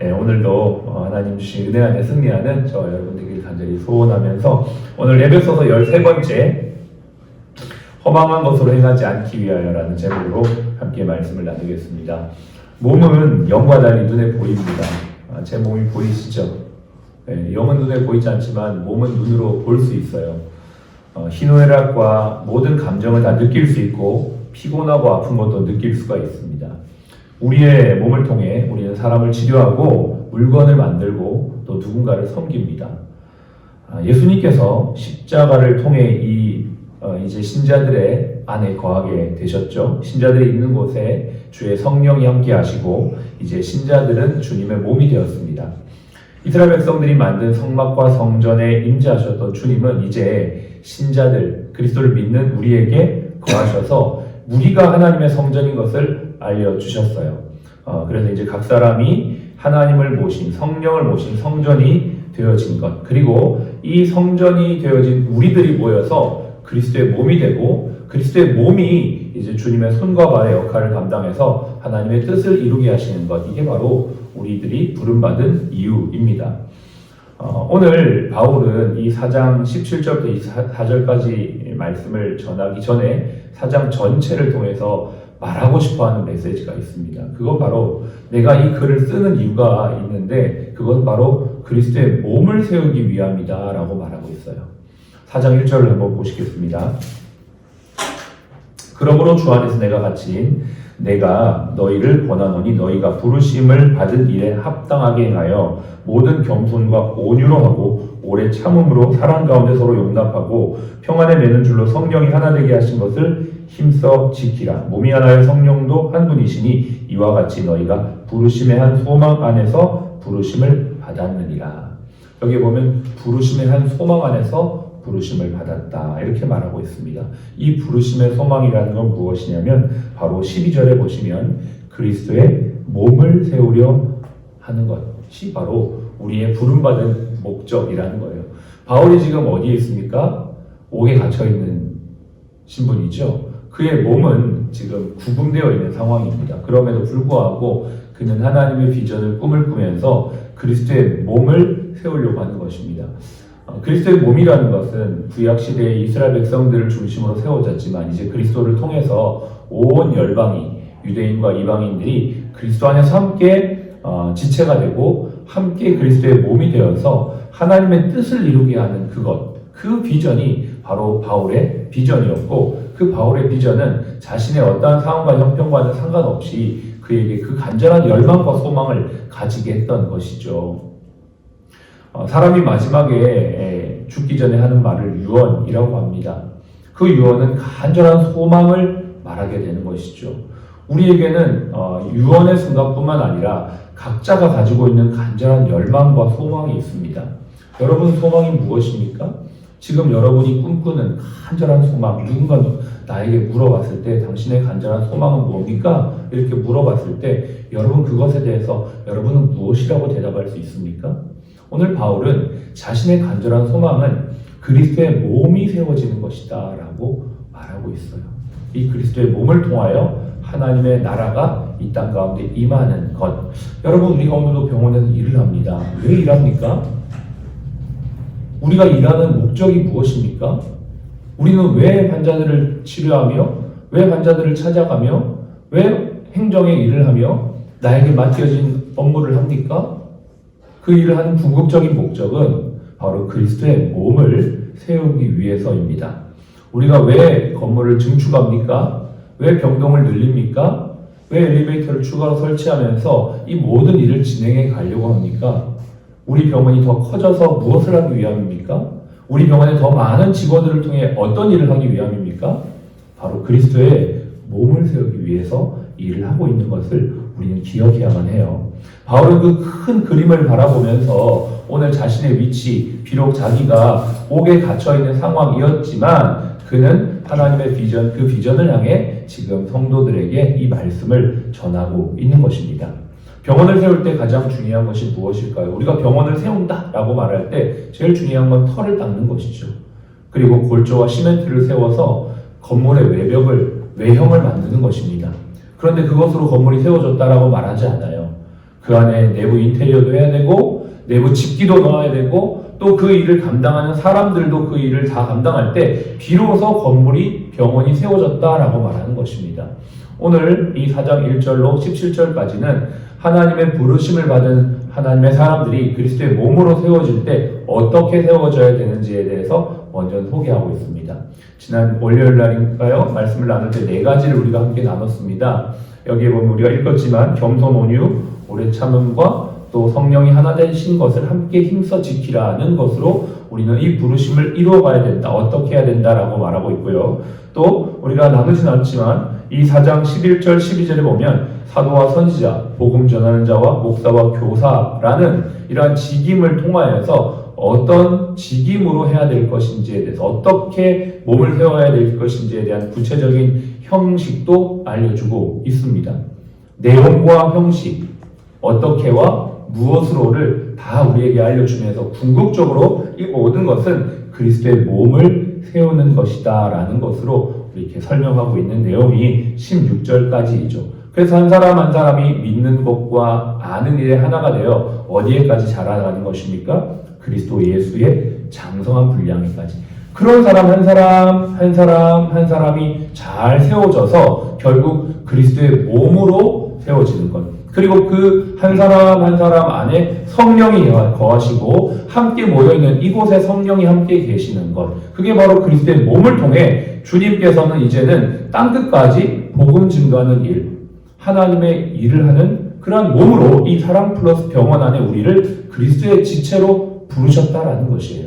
네, 오늘도 하나님 주신 은혜 안에 승리하는 저 여러분 되길 간절히 소원하면서 오늘 에베소서 13번째 허망한 것으로 행하지 않기 위하여라는 제목으로 함께 말씀을 나누겠습니다. 몸은 영과 달리 눈에 보입니다. 제 몸이 보이시죠? 네, 영은 눈에 보이지 않지만 몸은 눈으로 볼 수 있어요. 희노애락과 모든 감정을 다 느낄 수 있고 피곤하고 아픈 것도 느낄 수가 있습니다. 우리의 몸을 통해 우리는 사람을 치료하고 물건을 만들고 또 누군가를 섬깁니다. 예수님께서 십자가를 통해 이제 신자들의 안에 거하게 되셨죠. 신자들이 있는 곳에 주의 성령이 함께 하시고 이제 신자들은 주님의 몸이 되었습니다. 이스라엘 백성들이 만든 성막과 성전에 임재하셨던 주님은 이제 신자들, 그리스도를 믿는 우리에게 거하셔서 우리가 하나님의 성전인 것을 알려주셨어요. 그래서 이제 각 사람이 하나님을 모신, 성령을 모신 성전이 되어진 것, 그리고 이 성전이 되어진 우리들이 모여서 그리스도의 몸이 되고 그리스도의 몸이 이제 주님의 손과 발의 역할을 감당해서 하나님의 뜻을 이루게 하시는 것, 이게 바로 우리들이 부름받은 이유입니다. 오늘 바울은 이 4장 17절부터 24절까지 말씀을 전하기 전에 4장 전체를 통해서 말하고 싶어하는 메시지가 있습니다. 그건 바로 내가 이 글을 쓰는 이유가 있는데 그건 바로 그리스도의 몸을 세우기 위함이다 라고 말하고 있어요. 4장 1절을 한번 보시겠습니다. 그러므로 주 안에서 내가 갇힌 내가 너희를 권하노니 너희가 부르심을 받은 일에 합당하게 행하여 모든 겸손과 온유로 하고 오래 참음으로 사랑 가운데 서로 용납하고 평안에 매는 줄로 성령이 하나 되게 하신 것을 힘써 지키라. 몸이 하나여 성령도 한 분이시니 이와 같이 너희가 부르심의 한 소망 안에서 부르심을 받았느니라. 여기 보면 부르심의 한 소망 안에서 부르심을 받았다 이렇게 말하고 있습니다. 이 부르심의 소망이라는 건 무엇이냐면 바로 12절에 보시면 그리스도의 몸을 세우려 하는 것이 바로 우리의 부름받은 목적이라는 거예요. 바울이 지금 어디에 있습니까? 옥에 갇혀있는 신분이죠. 그의 몸은 지금 구금되어 있는 상황입니다. 그럼에도 불구하고 그는 하나님의 비전을 꿈을 꾸면서 그리스도의 몸을 세우려고 하는 것입니다. 그리스도의 몸이라는 것은 구약시대의 이스라엘 백성들을 중심으로 세워졌지만 이제 그리스도를 통해서 온 열방이 유대인과 이방인들이 그리스도 안에서 함께 지체가 되고 함께 그리스도의 몸이 되어서 하나님의 뜻을 이루게 하는 그 비전이 바로 바울의 비전이었고 그 바울의 비전은 자신의 어떠한 상황과 형편과는 상관없이 그에게 그 간절한 열망과 소망을 가지게 했던 것이죠. 사람이 마지막에 죽기 전에 하는 말을 유언이라고 합니다. 그 유언은 간절한 소망을 말하게 되는 것이죠. 우리에게는 유언의 순간뿐만 아니라 각자가 가지고 있는 간절한 열망과 소망이 있습니다. 여러분 소망이 무엇입니까? 지금 여러분이 꿈꾸는 간절한 소망, 누군가 나에게 물어봤을 때 당신의 간절한 소망은 뭡니까? 이렇게 물어봤을 때 여러분 그것에 대해서 여러분은 무엇이라고 대답할 수 있습니까? 오늘 바울은 자신의 간절한 소망은 그리스도의 몸이 세워지는 것이다 라고 말하고 있어요. 이 그리스도의 몸을 통하여 하나님의 나라가 이 땅 가운데 임하는 것. 여러분 우리가 오늘도 병원에서 일을 합니다. 왜 일합니까? 우리가 일하는 목적이 무엇입니까? 우리는 왜 환자들을 치료하며 왜 환자들을 찾아가며 왜 행정의 일을 하며 나에게 맡겨진 업무를 합니까? 그 일을 하는 궁극적인 목적은 바로 그리스도의 몸을 세우기 위해서입니다. 우리가 왜 건물을 증축합니까? 왜 병동을 늘립니까? 왜 엘리베이터를 추가로 설치하면서 이 모든 일을 진행해 가려고 합니까? 우리 병원이 더 커져서 무엇을 하기 위함입니까? 우리 병원에 더 많은 직원들을 통해 어떤 일을 하기 위함입니까? 바로 그리스도의 몸을 세우기 위해서 일을 하고 있는 것을 우리는 기억해야만 해요. 바울은 그 큰 그림을 바라보면서 오늘 자신의 위치, 비록 자기가 옥에 갇혀있는 상황이었지만 그는 하나님의 비전, 그 비전을 향해 지금 성도들에게 이 말씀을 전하고 있는 것입니다. 병원을 세울 때 가장 중요한 것이 무엇일까요? 우리가 병원을 세운다라고 말할 때 제일 중요한 건 털을 닦는 것이죠. 그리고 골조와 시멘트를 세워서 건물의 외형을 만드는 것입니다. 그런데 그것으로 건물이 세워졌다라고 말하지 않아요. 그 안에 내부 인테리어도 해야 되고 내부 집기도 넣어야 되고 또 그 일을 감당하는 사람들도 그 일을 다 감당할 때 비로소 건물이 병원이 세워졌다라고 말하는 것입니다. 오늘 이 4장 1절로 17절까지는 하나님의 부르심을 받은 하나님의 사람들이 그리스도의 몸으로 세워질 때 어떻게 세워져야 되는지에 대해서 먼저 소개하고 있습니다. 지난 월요일 날인가요? 말씀을 나눌 때 4가지를 우리가 함께 나눴습니다. 여기에 보면 우리가 읽었지만 겸손, 온유, 오래 참음과 또 성령이 하나 되신 것을 함께 힘써 지키라는 것으로 우리는 이 부르심을 이루어가야 된다. 어떻게 해야 된다라고 말하고 있고요. 또 우리가 나누진 않지만 이 4장 11절 12절에 보면 사도와 선지자, 복음 전하는 자와 목사와 교사라는 이러한 직임을 통하여서 어떤 직임으로 해야 될 것인지에 대해서 어떻게 몸을 세워야 될 것인지에 대한 구체적인 형식도 알려주고 있습니다. 내용과 형식, 어떻게와 무엇으로를 다 우리에게 알려주면서 궁극적으로 이 모든 것은 그리스도의 몸을 세우는 것이다 라는 것으로 이렇게 설명하고 있는 내용이 16절까지이죠. 그래서 한 사람 한 사람이 믿는 것과 아는 일에 하나가 되어 어디에까지 자라나는 것입니까? 그리스도 예수의 장성한 분량에까지. 그런 사람 한 사람이 잘 세워져서 결국 그리스도의 몸으로 세워지는 것. 그리고 그 한 사람 한 사람 안에 성령이 거하시고 함께 모여있는 이곳에 성령이 함께 계시는 것. 그게 바로 그리스도의 몸을 통해 주님께서는 이제는 땅끝까지 복음 증거하는 일, 하나님의 일을 하는 그러한 몸으로 이 사랑 플러스 병원 안에 우리를 그리스도의 지체로 부르셨다라는 것이에요.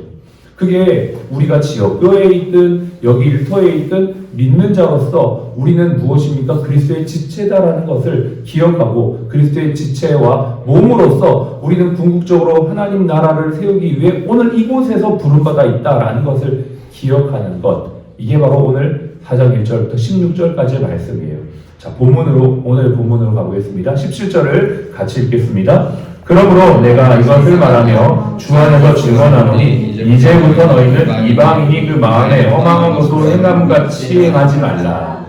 그게 우리가 지역교회에 있든 여기 일터에 있든 믿는 자로서 우리는 무엇입니까? 그리스도의 지체다라는 것을 기억하고 그리스도의 지체와 몸으로서 우리는 궁극적으로 하나님 나라를 세우기 위해 오늘 이곳에서 부름받아 있다라는 것을 기억하는 것. 이게 바로 오늘 4장 1절부터 16절까지의 말씀이에요. 자, 오늘 본문으로 가보겠습니다. 17절을 같이 읽겠습니다. 그러므로 내가 이것을 말하며 주 안에서 증언하노니 이제부터 너희는 이방인이 그 마음에 허망한 것으로 행함같이 행하지 말라.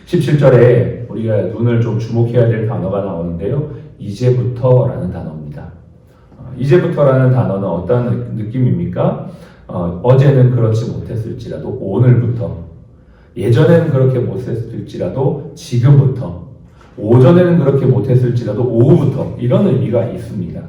17절에 우리가 눈을 좀 주목해야 될 단어가 나오는데요. 이제부터라는 단어입니다. 이제부터라는 단어는 어떤 느낌입니까? 어제는 그렇지 못했을지라도 오늘부터, 예전에는 그렇게 못했을지라도 지금부터, 오전에는 그렇게 못했을지라도 오후부터, 이런 의미가 있습니다.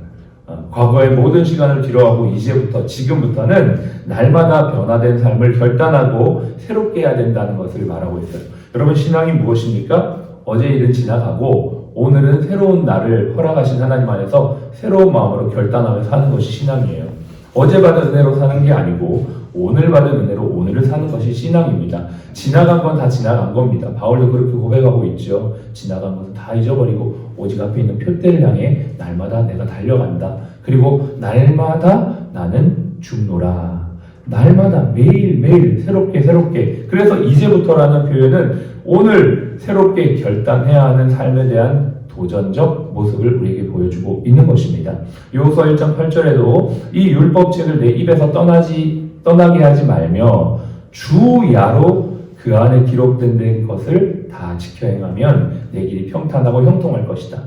과거의 모든 시간을 뒤로하고 이제부터, 지금부터는 날마다 변화된 삶을 결단하고 새롭게 해야 된다는 것을 말하고 있어요. 여러분, 신앙이 무엇입니까? 어제 일은 지나가고 오늘은 새로운 날을 허락하신 하나님 안에서 새로운 마음으로 결단하며 사는 것이 신앙이에요. 어제 받은 은혜로 사는 게 아니고 오늘 받은 은혜로 오늘을 사는 것이 신앙입니다. 지나간 건 다 지나간 겁니다. 바울도 그렇게 고백하고 있죠. 지나간 것은 다 잊어버리고 오직 앞에 있는 표대를 향해 날마다 내가 달려간다. 그리고 날마다 나는 죽노라. 날마다 매일매일 새롭게. 그래서 이제부터라는 표현은 오늘 새롭게 결단해야 하는 삶에 대한 도전적 모습을 우리에게 보여주고 있는 것입니다. 요호수아 1장 8절에도 이 율법책을 내 입에서 떠나게 하지 말며 주야로 그 안에 기록된 것을 다 지켜 행하면 내 길이 평탄하고 형통할 것이다.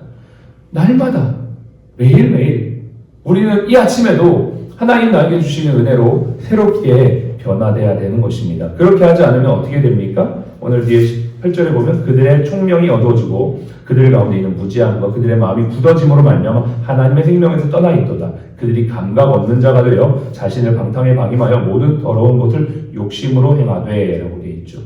날마다 매일매일 우리는 이 아침에도 하나님 나에게 주시는 은혜로 새롭게 변화돼야 되는 것입니다. 그렇게 하지 않으면 어떻게 됩니까? 오늘 뒤에 8절에 보면 그들의 총명이 어두워지고 그들 가운데 있는 무지함과 그들의 마음이 굳어짐으로 말미암아 하나님의 생명에서 떠나 있도다. 그들이 감각 없는 자가 되어 자신을 방탕에 방임하여 모든 더러운 것을 욕심으로 행하되 라고 되어 있죠.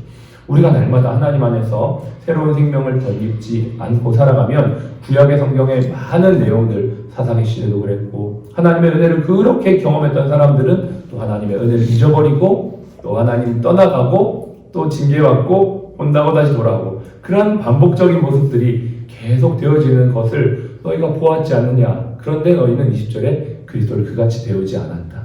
우리가 날마다 하나님 안에서 새로운 생명을 덧입지 않고 살아가면 구약의 성경의 많은 내용들, 사사기 시대도 그랬고 하나님의 은혜를 그렇게 경험했던 사람들은 또 하나님의 은혜를 잊어버리고 또 하나님 떠나가고 또 징계받고 온다고 다시 돌아오고 그런 반복적인 모습들이 계속 되어지는 것을 너희가 보았지 않느냐. 그런데 너희는 20절에 그리스도를 그같이 배우지 않았다.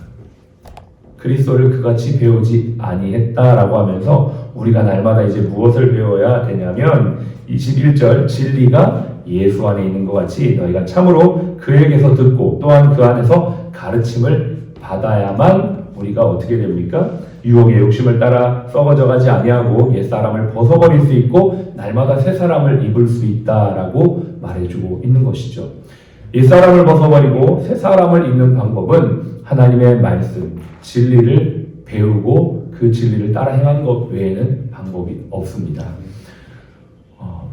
그리스도를 그같이 배우지 아니했다라고 하면서 우리가 날마다 이제 무엇을 배워야 되냐면 21절 진리가 예수 안에 있는 것 같이 너희가 참으로 그에게서 듣고 또한 그 안에서 가르침을 받아야만 우리가 어떻게 됩니까? 유혹의 욕심을 따라 썩어져 가지 아니하고 옛사람을 벗어버릴 수 있고 날마다 새 사람을 입을 수 있다라고 말해주고 있는 것이죠. 옛사람을 벗어버리고 새 사람을 입는 방법은 하나님의 말씀, 진리를 배우고 그 진리를 따라 행하는 것 외에는 방법이 없습니다.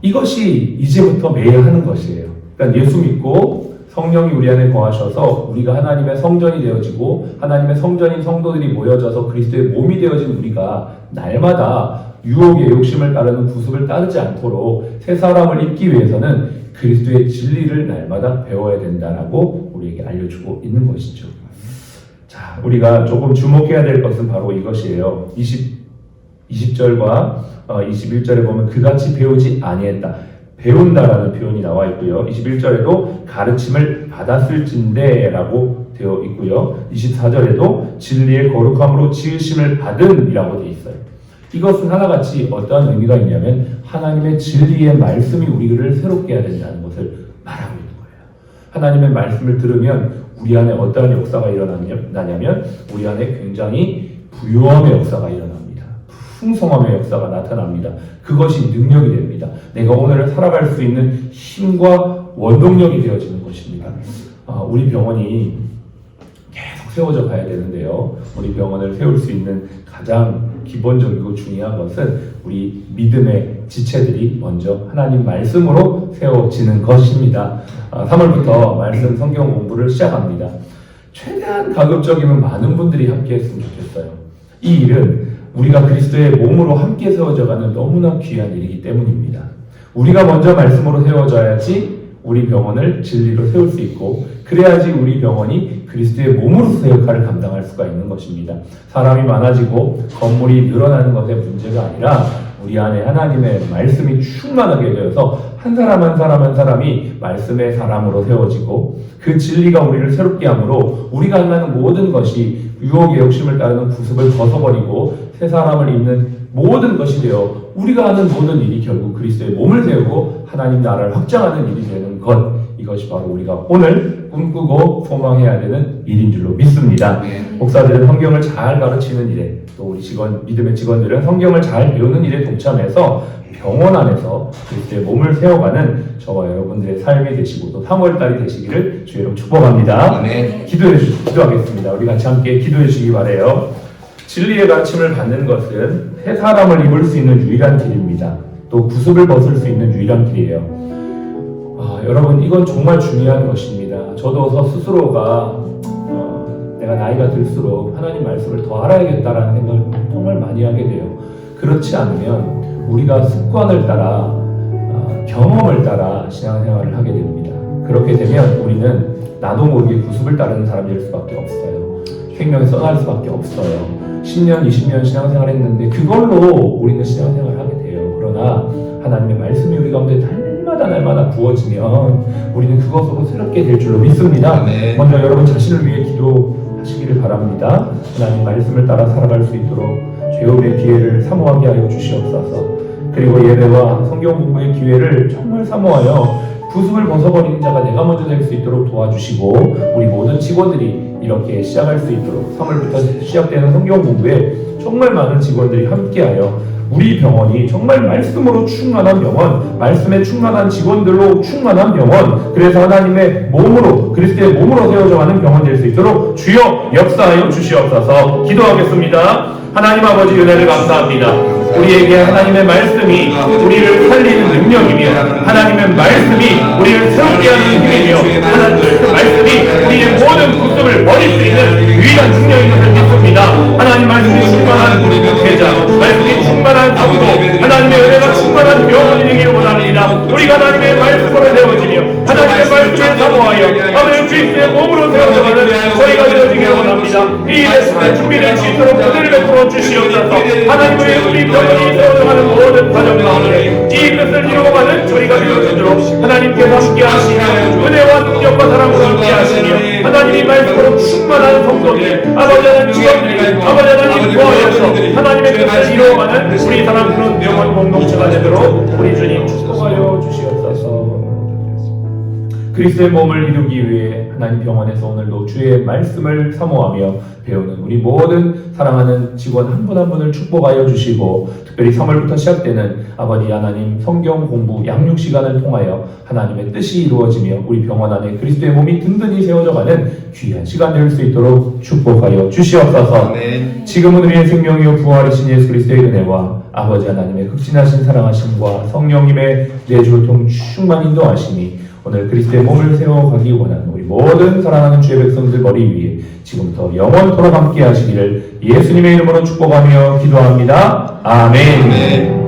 이것이 이제부터 매일 하는 것이에요. 그러니까 예수 믿고 성령이 우리 안에 거하셔서 우리가 하나님의 성전이 되어지고 하나님의 성전인 성도들이 모여져서 그리스도의 몸이 되어진 우리가 날마다 유혹의 욕심을 따르는 구습을 따르지 않도록 새 사람을 입기 위해서는 그리스도의 진리를 날마다 배워야 된다라고 우리에게 알려주고 있는 것이죠. 자, 우리가 조금 주목해야 될 것은 바로 이것이에요. 20절과 21절에 보면 그같이 배우지 아니했다. 배운다라는 표현이 나와 있고요. 21절에도 가르침을 받았을진데 라고 되어 있고요. 24절에도 진리의 거룩함으로 지으심을 받은 이라고 되어 있어요. 이것은 하나같이 어떠한 의미가 있냐면 하나님의 진리의 말씀이 우리를 새롭게 해야 된다는 것을 말하고 있는 거예요. 하나님의 말씀을 들으면 우리 안에 어떠한 역사가 일어나냐면 우리 안에 굉장히 부요함의 역사가 일어납니다. 풍성함의 역사가 나타납니다. 그것이 능력이 됩니다. 내가 오늘을 살아갈 수 있는 힘과 원동력이 되어지는 것입니다. 우리 병원이 계속 세워져 가야 되는데요. 우리 병원을 세울 수 있는 가장 기본적이고 중요한 것은 우리 믿음의 지체들이 먼저 하나님 말씀으로 세워지는 것입니다. 3월부터 말씀 성경 공부를 시작합니다. 최대한 가급적이면 많은 분들이 함께 했으면 좋겠어요. 이 일은 우리가 그리스도의 몸으로 함께 세워져가는 너무나 귀한 일이기 때문입니다. 우리가 먼저 말씀으로 세워져야지 우리 병원을 진리로 세울 수 있고 그래야지 우리 병원이 그리스도의 몸으로서 역할을 감당할 수가 있는 것입니다. 사람이 많아지고 건물이 늘어나는 것의 문제가 아니라 우리 안에 하나님의 말씀이 충만하게 되어서 한 사람 한 사람 한 사람이 말씀의 사람으로 세워지고 그 진리가 우리를 새롭게 하므로 우리가 하는 모든 것이 유혹의 욕심을 따르는 구습을 벗어버리고 새 사람을 입는 모든 것이 되어 우리가 하는 모든 일이 결국 그리스도의 몸을 세우고 하나님 나라를 확장하는 일이 되는 것, 이것이 바로 우리가 오늘 꿈꾸고 소망해야 되는 일인 줄로 믿습니다. 목사들은 성경을 잘 가르치는 일에, 또 우리 믿음의 직원들은 성경을 잘 배우는 일에 동참해서 병원 안에서 그리스도의 몸을 세워가는 저와 여러분들의 삶이 되시고 또 3월달이 되시기를 주의로 축복합니다. 기도하겠습니다. 우리 같이 함께 기도해 주시기 바라요. 진리의 가르침을 받는 것은 새 사람을 입을 수 있는 유일한 길입니다. 또 구습을 벗을 수 있는 유일한 길이에요. 여러분, 이건 정말 중요한 것입니다. 저도 스스로가 내가 나이가 들수록 하나님 말씀을 더 알아야겠다라는 생각을 정말 많이 하게 돼요. 그렇지 않으면 우리가 습관을 따라 경험을 따라 신앙생활을 하게 됩니다. 그렇게 되면 우리는 나도 모르게 구습을 따르는 사람이 될 수밖에 없어요. 생명에 써날 수밖에 없어요. 10년, 20년 신앙생활 했는데 그걸로 우리는 신앙생활을 하게 돼요. 그러나 하나님의 말씀이 우리 가운데 날마다 부어지면 우리는 그것으로 새롭게 될 줄로 믿습니다. 먼저 여러분 자신을 위해 기도하시기를 바랍니다. 하나님 말씀을 따라 살아갈 수 있도록 죄업의 기회를 사모하게 하여 주시옵소서. 그리고 예배와 성경 공부의 기회를 정말 사모하여 구습을 벗어버리는 자가 내가 먼저 될 수 있도록 도와주시고 우리 모든 직원들이 이렇게 시작할 수 있도록 3월부터 시작되는 성경 공부에 정말 많은 직원들이 함께하여 우리 병원이 정말 말씀으로 충만한 병원, 말씀에 충만한 직원들로 충만한 병원, 그래서 하나님의 몸으로, 그리스도의 몸으로 세워져가는 병원 될 수 있도록 주여 역사하여 주시옵소서. 기도하겠습니다. 하나님 아버지 은혜를 감사합니다. 우리에게 하나님의 말씀이 우리를 살리는 능력이며 하나님의 말씀이 우리를 새롭게 하는 힘이며 하나님의 말씀이 우리의 모든 구습을 버릴 수 있는 유일한 능력인 것을 믿습니다. 하나님 말씀이 충만한 제자, 말씀이 충만한 성도, 하나님의 은혜가 충만한 병원이 되기를 원합니다. 우리가 하나님의 말씀으로 세워지며 하나님의 말씀을 사모하여 아버지 그리스도의 몸으로 세워져가는 저희가 되어지기를 원합니다. 이 말씀의 준비된 시도록 은혜를 베풀어 주시옵소서. 하나님의 우리 병원이 세워져가는 모든 과정 가운데 이 뜻을 이루어가는 저희가 되어지도록 하나님께서 함께하시며 은혜와 능력과 사랑으로 함께하시며 하나님의 말씀으로 충만한 성도들, 아버지 하나님 직원들이 아버지 하나님 구하여서 하나님의 뜻을 이루어가는 우리 사랑스러운 병원 공동체가 되도록 우리 주님 축복하여 주시옵소서. 그리스도의 몸을 이루기 위해 하나님 병원에서 오늘도 주의 말씀을 사모하며 배우는 우리 모든 사랑하는 직원 한 분 한 분을 축복하여 주시고, 특별히 3월부터 시작되는 아버지 하나님 성경 공부 양육 시간을 통하여 하나님의 뜻이 이루어지며 우리 병원 안에 그리스도의 몸이 든든히 세워져가는 귀한 시간 될 수 있도록 축복하여 주시옵소서. 지금은 우리의 생명이요 부활이신 예수 그리스도의 은혜와 아버지 하나님의 극진하신 사랑하심과 성령님의 내주통 충만 인도하심이 오늘 그리스도의 몸을 세워가기 원하는 우리 모든 사랑하는 주의 백성들 머리 위에 지금부터 영원토록 함께 하시기를 예수님의 이름으로 축복하며 기도합니다. 아멘.